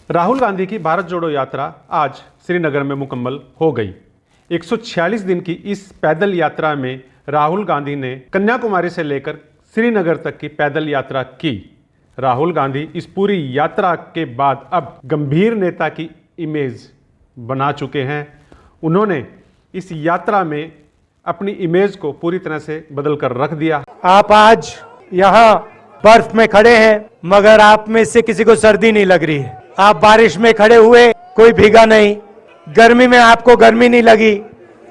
राहुल गांधी की भारत जोड़ो यात्रा आज श्रीनगर में मुकम्मल हो गई। 146 दिन की इस पैदल यात्रा में राहुल गांधी ने कन्याकुमारी से लेकर श्रीनगर तक की पैदल यात्रा की। राहुल गांधी इस पूरी यात्रा के बाद अब गंभीर नेता की इमेज बना चुके हैं। उन्होंने इस यात्रा में अपनी इमेज को पूरी तरह से बदल कर रख दिया। आप आज यहाँ बर्फ में खड़े हैं, मगर आप में से किसी को सर्दी नहीं लग रही है। आप बारिश में खड़े हुए, कोई भीगा नहीं। गर्मी में आपको गर्मी नहीं लगी,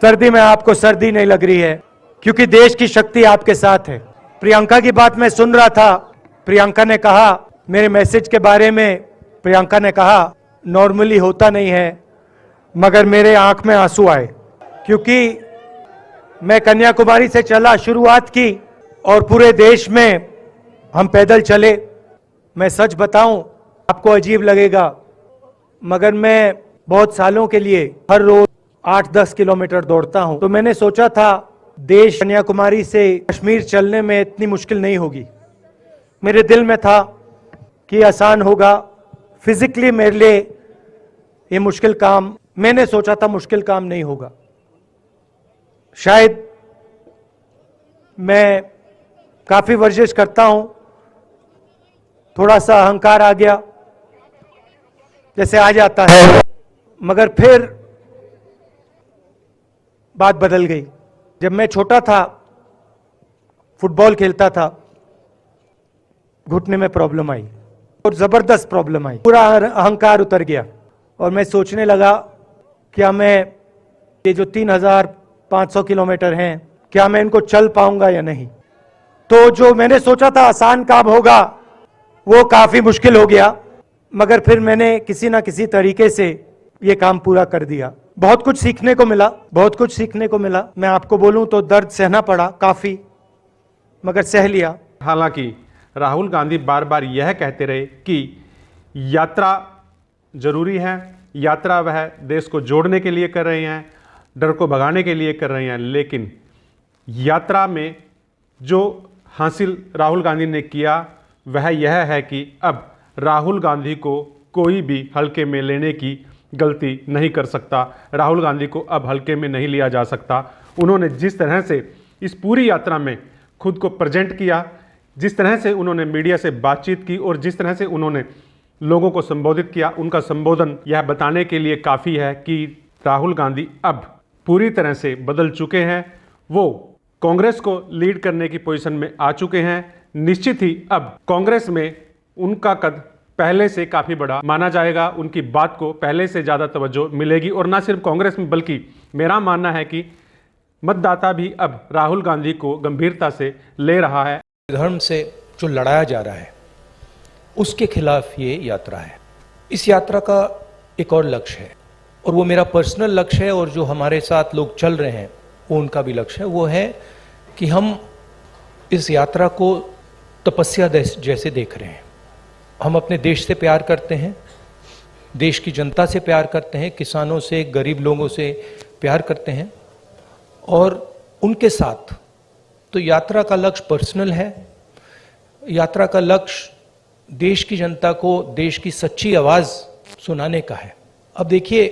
सर्दी में आपको सर्दी नहीं लग रही है, क्योंकि देश की शक्ति आपके साथ है। प्रियंका की बात मैं सुन रहा था। प्रियंका ने कहा मेरे मैसेज के बारे में, प्रियंका ने कहा नॉर्मली होता नहीं है, मगर मेरे आंख में आंसू आए, क्योंकि मैं कन्याकुमारी से चला, शुरुआत की और पूरे देश में हम पैदल चले। मैं सच बताऊं, आपको अजीब लगेगा, मगर मैं बहुत सालों के लिए हर रोज 8-10 किलोमीटर दौड़ता हूं। तो मैंने सोचा था देश कन्याकुमारी से कश्मीर चलने में इतनी मुश्किल नहीं होगी। मेरे दिल में था कि आसान होगा। फिजिकली मेरे लिए ये मुश्किल काम, मैंने सोचा था मुश्किल काम नहीं होगा। शायद मैं काफी वर्जिश करता हूं, थोड़ा सा अहंकार आ गया, जैसे आ जाता है, मगर फिर बात बदल गई। जब मैं छोटा था, फुटबॉल खेलता था, घुटने में प्रॉब्लम आई और जबरदस्त प्रॉब्लम आई। पूरा अहंकार उतर गया और मैं सोचने लगा क्या मैं ये जो 3500 किलोमीटर हैं, क्या मैं इनको चल पाऊंगा या नहीं। तो जो मैंने सोचा था आसान काम होगा, वो काफी मुश्किल हो गया, मगर फिर मैंने किसी ना किसी तरीके से ये काम पूरा कर दिया। बहुत कुछ सीखने को मिला, बहुत कुछ सीखने को मिला। मैं आपको बोलूं तो दर्द सहना पड़ा काफी, मगर सह लिया। हालांकि राहुल गांधी बार बार यह कहते रहे कि यात्रा जरूरी है, यात्रा वह देश को जोड़ने के लिए कर रहे हैं, डर को भगाने के लिए कर रहे हैं, लेकिन यात्रा में जो हासिल राहुल गांधी ने किया वह यह है कि अब राहुल गांधी को कोई भी हल्के में लेने की गलती नहीं कर सकता। राहुल गांधी को अब हल्के में नहीं लिया जा सकता। उन्होंने जिस तरह से इस पूरी यात्रा में खुद को प्रेजेंट किया, जिस तरह से उन्होंने मीडिया से बातचीत की और जिस तरह से उन्होंने लोगों को संबोधित किया, उनका संबोधन यह बताने के लिए काफ़ी है कि राहुल गांधी अब पूरी तरह से बदल चुके हैं। वो कांग्रेस को लीड करने की पोजीशन में आ चुके हैं। निश्चित ही अब कांग्रेस में उनका कद पहले से काफ़ी बड़ा माना जाएगा। उनकी बात को पहले से ज़्यादा तवज्जो मिलेगी और ना सिर्फ कांग्रेस में, बल्कि मेरा मानना है कि मतदाता भी अब राहुल गांधी को गंभीरता से ले रहा है। धर्म से जो लड़ाया जा रहा है उसके खिलाफ ये यात्रा है। इस यात्रा का एक और लक्ष्य है, और वो मेरा पर्सनल लक्ष्य है, और जो हमारे साथ लोग चल रहे हैं वो उनका भी लक्ष्य है। वो है कि हम इस यात्रा को तपस्या जैसे देख रहे हैं। हम अपने देश से प्यार करते हैं, देश की जनता से प्यार करते हैं, किसानों से, गरीब लोगों से प्यार करते हैं, और उनके साथ तो यात्रा का लक्ष्य पर्सनल है। यात्रा का लक्ष्य देश की जनता को देश की सच्ची आवाज सुनाने का है। अब देखिए,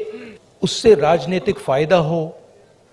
उससे राजनीतिक फायदा हो,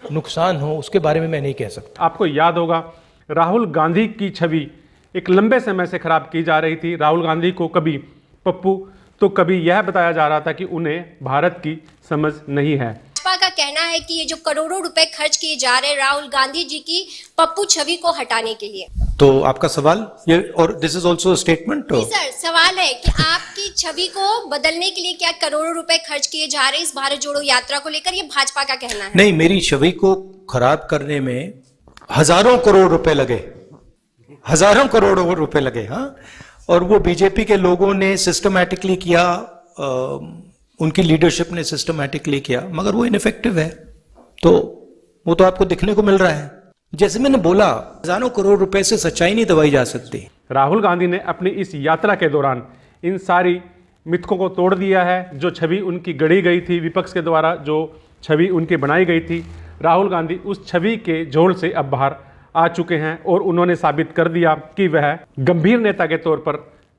नुकसान हो, उसके बारे में मैं नहीं कह सकता। आपको याद होगा राहुल गांधी की छवि एक लंबे समय से खराब की जा रही थी। राहुल गांधी को कभी पप्पू तो कभी यह बताया जा रहा था कि उन्हें भारत की समझ नहीं है। भाजपा का कहना है कि ये जो करोड़ों रुपए खर्च किए जा रहे हैं राहुल गांधी जी की पप्पू छवि को हटाने के लिए। तो आपका सवाल ये, और this is also statement. Sir, सवाल है कि आपकी छवि को बदलने के लिए क्या करोड़ों रुपए खर्च किए जा रहे हैं इस भारत जोड़ो यात्रा को लेकर, ये भाजपा का कहना है। नहीं, मेरी छवि को खराब करने में हजारों करोड़ रुपए लगे, हजारों करोड़ रुपए लगे। हाँ, और वो बीजेपी के लोगों ने सिस्टमैटिकली किया, उनकी लीडरशिप ने सिस्टमैटिकली किया, मगर वो इनइफेक्टिव है। तो वो तो आपको दिखने को मिल रहा है। जैसे मैंने बोला, हजारों करोड़ रुपए से सच्चाई नहीं दबाई जा सकती। राहुल गांधी ने अपनी इस यात्रा के दौरान इन सारी मिथकों को तोड़ दिया है। जो छवि उनकी गढ़ी गई थी, विपक्ष के द्वारा जो छवि उनकी बनाई गई थी, राहुल गांधी उस छवि के झोल से अब बाहर आ चुके हैं और उन्होंने साबित कर दिया कि वह गंभीर नेता के तौर पर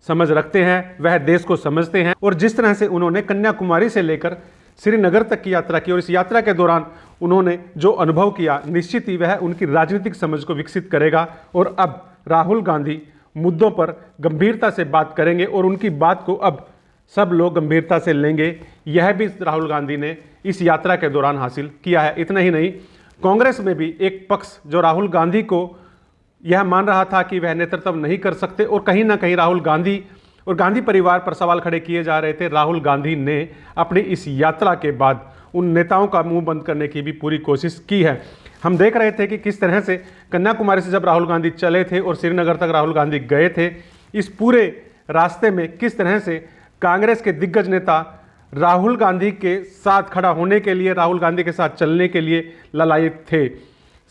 समझ रखते हैं, वह देश को समझते हैं। और जिस तरह से उन्होंने कन्याकुमारी से लेकर श्रीनगर तक की यात्रा की और इस यात्रा के दौरान उन्होंने जो अनुभव किया, निश्चित ही वह उनकी राजनीतिक समझ को विकसित करेगा। और अब राहुल गांधी मुद्दों पर गंभीरता से बात करेंगे और उनकी बात को अब सब लोग गंभीरता से लेंगे। यह भी राहुल गांधी ने इस यात्रा के दौरान हासिल किया है। इतना ही नहीं, कांग्रेस में भी एक पक्ष जो राहुल गांधी को यह मान रहा था कि वह नेतृत्व नहीं कर सकते और कहीं ना कहीं राहुल गांधी और गांधी परिवार पर सवाल खड़े किए जा रहे थे, राहुल गांधी ने अपनी इस यात्रा के बाद उन नेताओं का मुंह बंद करने की भी पूरी कोशिश की है। हम देख रहे थे कि किस तरह से कन्याकुमारी से जब राहुल गांधी चले थे और श्रीनगर तक राहुल गांधी गए थे, इस पूरे रास्ते में किस तरह से कांग्रेस के दिग्गज नेता राहुल गांधी के साथ खड़ा होने के लिए, राहुल गांधी के साथ चलने के लिए ललायित थे।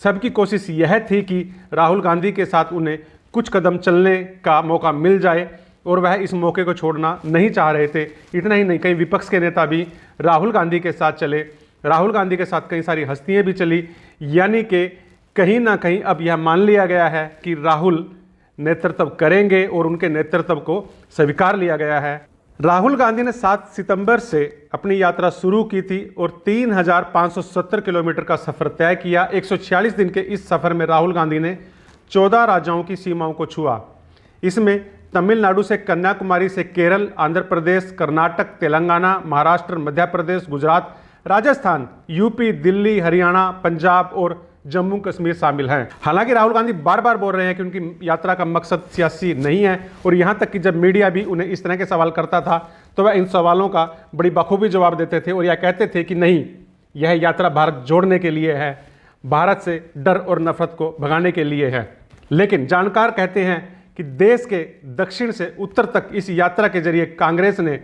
सबकी कोशिश यह थी कि राहुल गांधी के साथ उन्हें कुछ कदम चलने का मौका मिल जाए और वह इस मौके को छोड़ना नहीं चाह रहे थे। इतना ही नहीं, कई विपक्ष के नेता भी राहुल गांधी के साथ चले, राहुल गांधी के साथ कई सारी हस्तियां भी चली। यानी कि कहीं ना कहीं अब यह मान लिया गया है कि राहुल नेतृत्व करेंगे और उनके नेतृत्व को स्वीकार लिया गया है। राहुल गांधी ने 7 सितंबर से अपनी यात्रा शुरू की थी और 3570 किलोमीटर का सफर तय किया। 146 दिन के इस सफर में राहुल गांधी ने 14 राज्यों की सीमाओं को छुआ। इसमें तमिलनाडु से कन्याकुमारी से केरल, आंध्र प्रदेश, कर्नाटक, तेलंगाना, महाराष्ट्र, मध्य प्रदेश, गुजरात, राजस्थान, यूपी, दिल्ली, हरियाणा, पंजाब और जम्मू कश्मीर शामिल हैं। हालांकि राहुल गांधी बार बार बोल रहे हैं कि उनकी यात्रा का मकसद सियासी नहीं है और यहां तक कि जब मीडिया भी उन्हें इस तरह के सवाल करता था तो वह इन सवालों का बड़ी बखूबी जवाब देते थे और यह कहते थे कि नहीं, यह यात्रा भारत जोड़ने के लिए है, भारत से डर और नफरत को भगाने के लिए है। लेकिन जानकार कहते हैं कि देश के दक्षिण से उत्तर तक इस यात्रा के जरिए कांग्रेस ने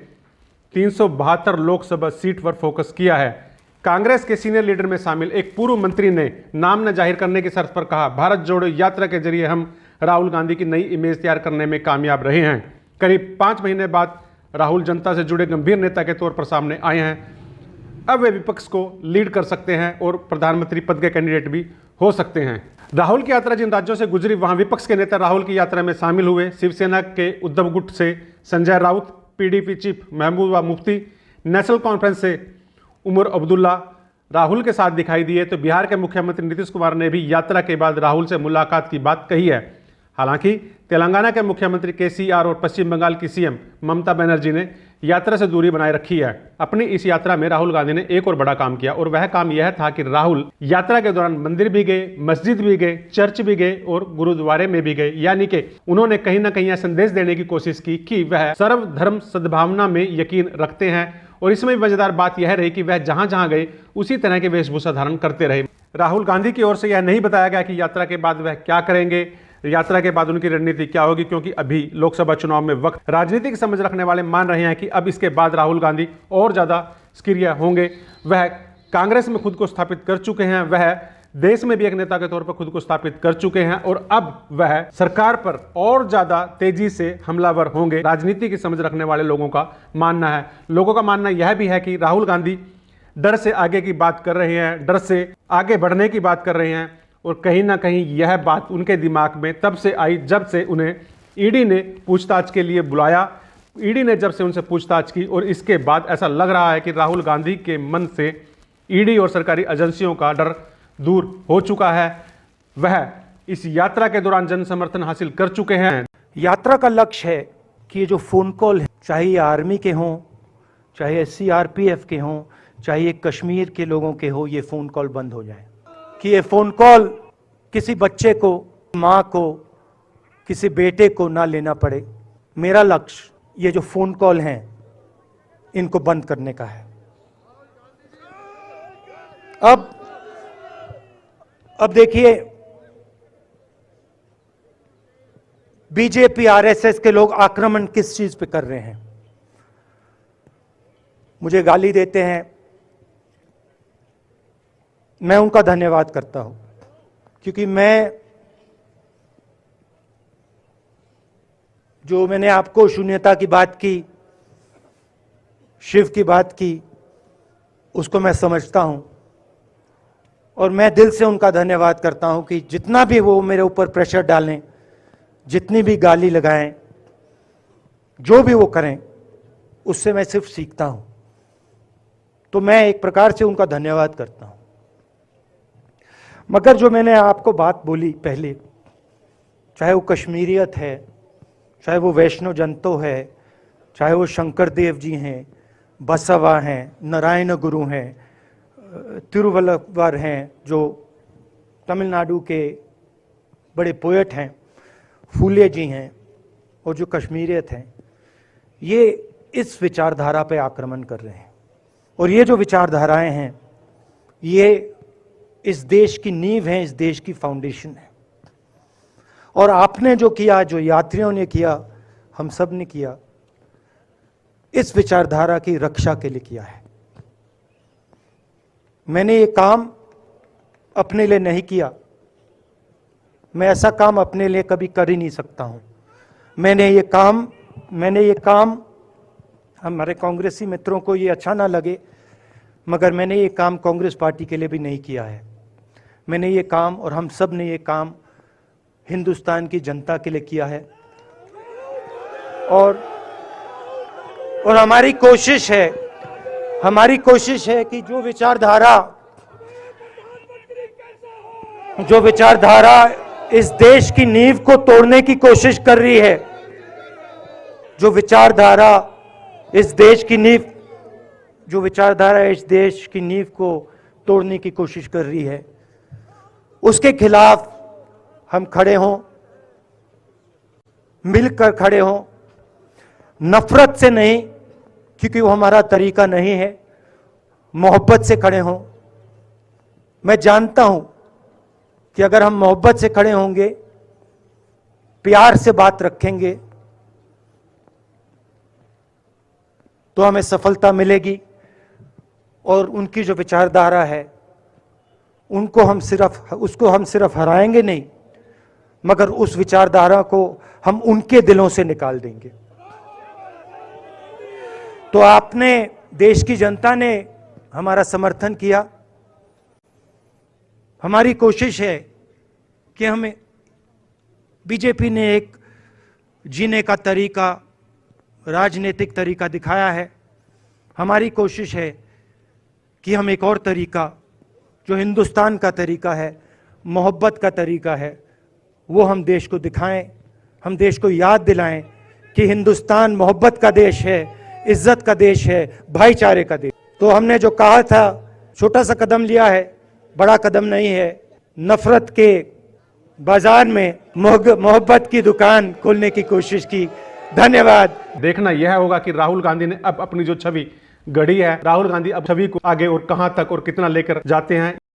372 लोकसभा सीट पर फोकस किया है। कांग्रेस के सीनियर लीडर में शामिल एक पूर्व मंत्री ने नाम न जाहिर करने की शर्त पर कहा, भारत जोड़ो यात्रा के जरिए हम राहुल गांधी की नई इमेज तैयार करने में कामयाब रहे हैं। करीब 5 महीने बाद राहुल जनता से जुड़े गंभीर नेता के तौर पर सामने आए हैं। अब वे विपक्ष को लीड कर सकते हैं और प्रधानमंत्री पद के कैंडिडेट भी हो सकते हैं। राहुल की यात्रा जिन राज्यों से गुजरी वहां विपक्ष के नेता राहुल की यात्रा में शामिल हुए। शिवसेना के उद्धव गुट से Sanjay Raut, PDP chief Mehbooba Mufti, national conference से उमर अब्दुल्ला राहुल के साथ दिखाई दिए। तो बिहार के मुख्यमंत्री नीतीश कुमार ने भी यात्रा के बाद राहुल से मुलाकात की बात कही है। हालांकि तेलंगाना के मुख्यमंत्री केसीआर और पश्चिम बंगाल की सीएम ममता बनर्जी ने यात्रा से दूरी बनाए रखी है। अपनी इस यात्रा में राहुल गांधी ने एक और बड़ा काम किया और वह काम यह था कि राहुल यात्रा के दौरान मंदिर भी गए, मस्जिद भी गए, चर्च भी गए और गुरुद्वारे में भी गए। यानी कि उन्होंने कहीं ना कहीं यह संदेश देने की कोशिश की कि वह सर्वधर्म सद्भावना में यकीन रखते हैं। और इसमें मजेदार बात यह रही कि वह जहां जहां गए उसी तरह के वेशभूषा धारण करते रहे। राहुल गांधी की ओर से यह नहीं बताया गया कि यात्रा के बाद वह क्या करेंगे, यात्रा के बाद उनकी रणनीति क्या होगी, क्योंकि अभी लोकसभा चुनाव में वक्त। राजनीतिक समझ रखने वाले मान रहे हैं कि अब इसके बाद राहुल गांधी और ज्यादा सक्रिय होंगे। वह कांग्रेस में खुद को स्थापित कर चुके हैं, वह देश में भी एक नेता के तौर पर खुद को स्थापित कर चुके हैं और अब वह सरकार पर और ज्यादा तेजी से हमलावर होंगे। राजनीति की समझ रखने वाले लोगों का मानना है। लोगों का मानना यह भी है कि राहुल गांधी डर से आगे की बात कर रहे हैं, डर से आगे बढ़ने की बात कर रहे हैं और कहीं ना कहीं यह बात उनके दिमाग में तब से आई जब से उन्हें ईडी ने पूछताछ के लिए बुलाया। ईडी ने जब से उनसे पूछताछ की और इसके बाद ऐसा लग रहा है कि राहुल गांधी के मन से ईडी और सरकारी एजेंसियों का डर दूर हो चुका है। वह इस यात्रा के दौरान जन समर्थन हासिल कर चुके हैं। यात्रा का लक्ष्य है कि ये जो फोन कॉल है, चाहे ये आर्मी के हों, चाहे सीआरपीएफ के हों, चाहे ये कश्मीर के लोगों के हो, ये फोन कॉल बंद हो जाए। कि ये फोन कॉल किसी बच्चे को, माँ को, किसी बेटे को ना लेना पड़े। मेरा लक्ष्य ये जो फोन कॉल हैं इनको बंद करने का है। अब देखिए, बीजेपी आरएसएस के लोग आक्रमण किस चीज पे कर रहे हैं। मुझे गाली देते हैं, मैं उनका धन्यवाद करता हूं, क्योंकि मैंने आपको शून्यता की बात की, शिव की बात की, उसको मैं समझता हूं और मैं दिल से उनका धन्यवाद करता हूं कि जितना भी वो मेरे ऊपर प्रेशर डालें, जितनी भी गाली लगाएं, जो भी वो करें उससे मैं सिर्फ सीखता हूं। तो मैं एक प्रकार से उनका धन्यवाद करता हूं। मगर जो मैंने आपको बात बोली पहले, चाहे वो कश्मीरियत है, चाहे वो वैष्णव जंतो है, चाहे वो शंकर देव जी हैं, बसवा हैं, नारायण गुरु हैं, तिरुवल्लुवर हैं जो तमिलनाडु के बड़े पोएट हैं, फूले जी हैं, और जो कश्मीरियत हैं, ये इस विचारधारा पे आक्रमण कर रहे हैं। और ये जो विचारधाराएं हैं ये इस देश की नींव है, इस देश की फाउंडेशन है। और आपने जो किया, जो यात्रियों ने किया, हम सब ने किया, इस विचारधारा की रक्षा के लिए किया है। मैंने ये काम अपने लिए नहीं किया, मैं ऐसा काम अपने लिए कभी कर ही नहीं सकता हूं। मैंने ये काम हमारे कांग्रेसी मित्रों को ये अच्छा ना लगे, मगर मैंने ये काम कांग्रेस पार्टी के लिए भी नहीं किया है। मैंने ये काम, और हम सब ने ये काम हिंदुस्तान की जनता के लिए किया है। और हमारी कोशिश है कि जो विचारधारा इस देश की नींव को तोड़ने की कोशिश कर रही है, जो विचारधारा इस देश की नींव को तोड़ने की कोशिश कर रही है, उसके खिलाफ हम खड़े हों, मिलकर खड़े हों, नफरत से नहीं, क्योंकि वो हमारा तरीका नहीं है, मोहब्बत से खड़े हों। मैं जानता हूं कि अगर हम मोहब्बत से खड़े होंगे, प्यार से बात रखेंगे, तो हमें सफलता मिलेगी। और उनकी जो विचारधारा है उसको हम सिर्फ हराएंगे नहीं, मगर उस विचारधारा को हम उनके दिलों से निकाल देंगे। तो आपने, देश की जनता ने हमारा समर्थन किया। हमारी कोशिश है कि हमें, बीजेपी ने एक जीने का तरीका, राजनीतिक तरीका दिखाया है। हमारी कोशिश है कि हम एक और तरीका, जो हिंदुस्तान का तरीका है, मोहब्बत का तरीका है, वो हम देश को दिखाएं, हम देश को याद दिलाएं कि हिंदुस्तान मोहब्बत का देश है, इज्जत का देश है, भाईचारे का देश। तो हमने जो कहा था, छोटा सा कदम लिया है, बड़ा कदम नहीं है। नफरत के बाजार में मोहब्बत की दुकान खोलने की कोशिश की। धन्यवाद। देखना यह होगा कि राहुल गांधी ने अब अपनी जो छवि गढ़ी है, राहुल गांधी अब छवि को आगे और कहां तक और कितना लेकर जाते हैं।